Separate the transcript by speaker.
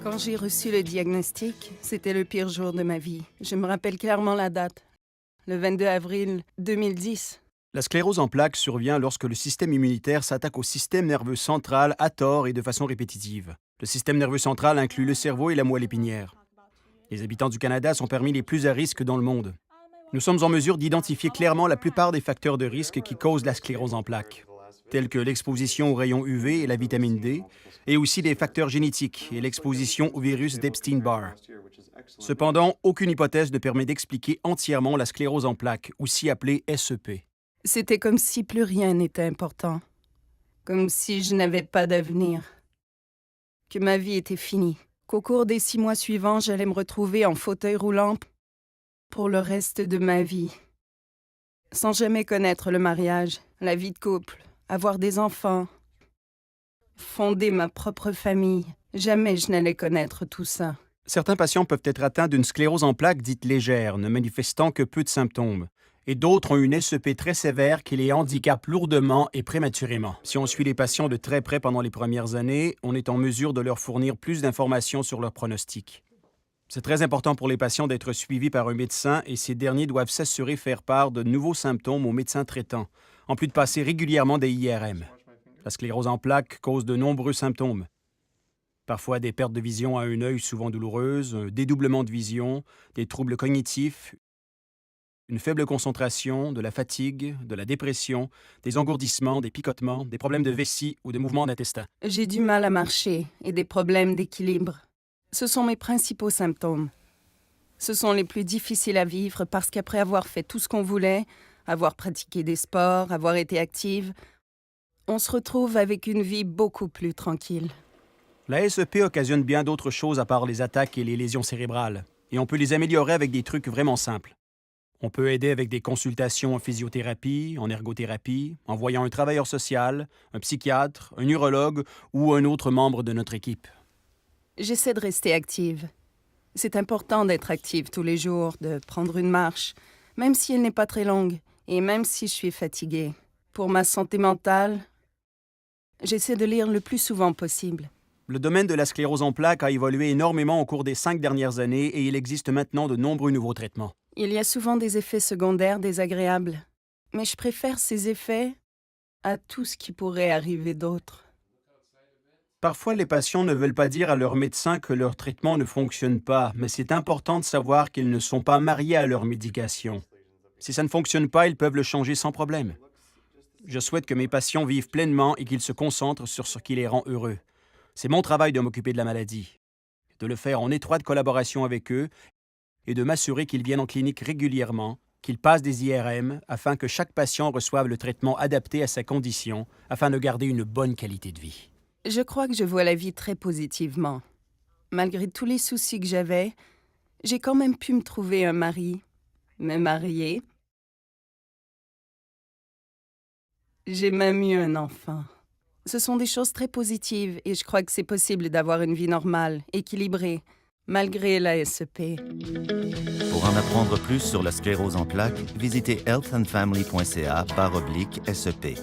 Speaker 1: Quand j'ai reçu le diagnostic, c'était le pire jour de ma vie. Je me rappelle clairement la date, le 22 avril 2010.
Speaker 2: La sclérose en plaques survient lorsque le système immunitaire s'attaque au système nerveux central à tort et de façon répétitive. Le système nerveux central inclut le cerveau et la moelle épinière. Les habitants du Canada sont parmi les plus à risque dans le monde. Nous sommes en mesure d'identifier clairement la plupart des facteurs de risque qui causent la sclérose en plaques, tels que l'exposition aux rayons UV et la vitamine D, et aussi des facteurs génétiques et l'exposition au virus d'Epstein-Barr. Cependant, aucune hypothèse ne permet d'expliquer entièrement la sclérose en plaques, aussi appelée SEP.
Speaker 1: C'était comme si plus rien n'était important, comme si je n'avais pas d'avenir, que ma vie était finie, qu'au cours des 6 mois suivants, j'allais me retrouver en fauteuil roulant pour le reste de ma vie, sans jamais connaître le mariage, la vie de couple, avoir des enfants, fonder ma propre famille. Jamais je n'allais connaître tout ça.
Speaker 2: Certains patients peuvent être atteints d'une sclérose en plaques dite légère, ne manifestant que peu de symptômes. Et d'autres ont une SEP très sévère qui les handicape lourdement et prématurément. Si on suit les patients de très près pendant les premières années, on est en mesure de leur fournir plus d'informations sur leur pronostic. C'est très important pour les patients d'être suivis par un médecin et ces derniers doivent s'assurer faire part de nouveaux symptômes aux médecins traitants, en plus de passer régulièrement des IRM. La sclérose en plaques cause de nombreux symptômes. Parfois des pertes de vision à un œil souvent douloureuses, un dédoublement de vision, des troubles cognitifs, une faible concentration, de la fatigue, de la dépression, des engourdissements, des picotements, des problèmes de vessie ou de mouvements d'intestin.
Speaker 1: J'ai du mal à marcher et des problèmes d'équilibre. Ce sont mes principaux symptômes. Ce sont les plus difficiles à vivre parce qu'après avoir fait tout ce qu'on voulait, avoir pratiqué des sports, avoir été active, on se retrouve avec une vie beaucoup plus tranquille.
Speaker 2: La SEP occasionne bien d'autres choses à part les attaques et les lésions cérébrales, et on peut les améliorer avec des trucs vraiment simples. On peut aider avec des consultations en physiothérapie, en ergothérapie, en voyant un travailleur social, un psychiatre, un urologue ou un autre membre de notre équipe.
Speaker 1: J'essaie de rester active. C'est important d'être active tous les jours, de prendre une marche, même si elle n'est pas très longue et même si je suis fatiguée. Pour ma santé mentale, j'essaie de lire le plus souvent possible.
Speaker 2: Le domaine de la sclérose en plaques a évolué énormément au cours des 5 dernières années et il existe maintenant de nombreux nouveaux traitements.
Speaker 1: Il y a souvent des effets secondaires désagréables, mais je préfère ces effets à tout ce qui pourrait arriver d'autre.
Speaker 2: Parfois, les patients ne veulent pas dire à leur médecin que leur traitement ne fonctionne pas, mais c'est important de savoir qu'ils ne sont pas mariés à leur médication. Si ça ne fonctionne pas, ils peuvent le changer sans problème. Je souhaite que mes patients vivent pleinement et qu'ils se concentrent sur ce qui les rend heureux. C'est mon travail de m'occuper de la maladie, de le faire en étroite collaboration avec eux et de m'assurer qu'ils viennent en clinique régulièrement, qu'ils passent des IRM afin que chaque patient reçoive le traitement adapté à sa condition afin de garder une bonne qualité de vie.
Speaker 1: Je crois que je vois la vie très positivement. Malgré tous les soucis que j'avais, j'ai quand même pu me trouver un mari, me marier. J'ai même eu un enfant. Ce sont des choses très positives et je crois que c'est possible d'avoir une vie normale, équilibrée, malgré la SEP.
Speaker 3: Pour en apprendre plus sur la sclérose en plaques, visitez healthandfamily.ca/SEP.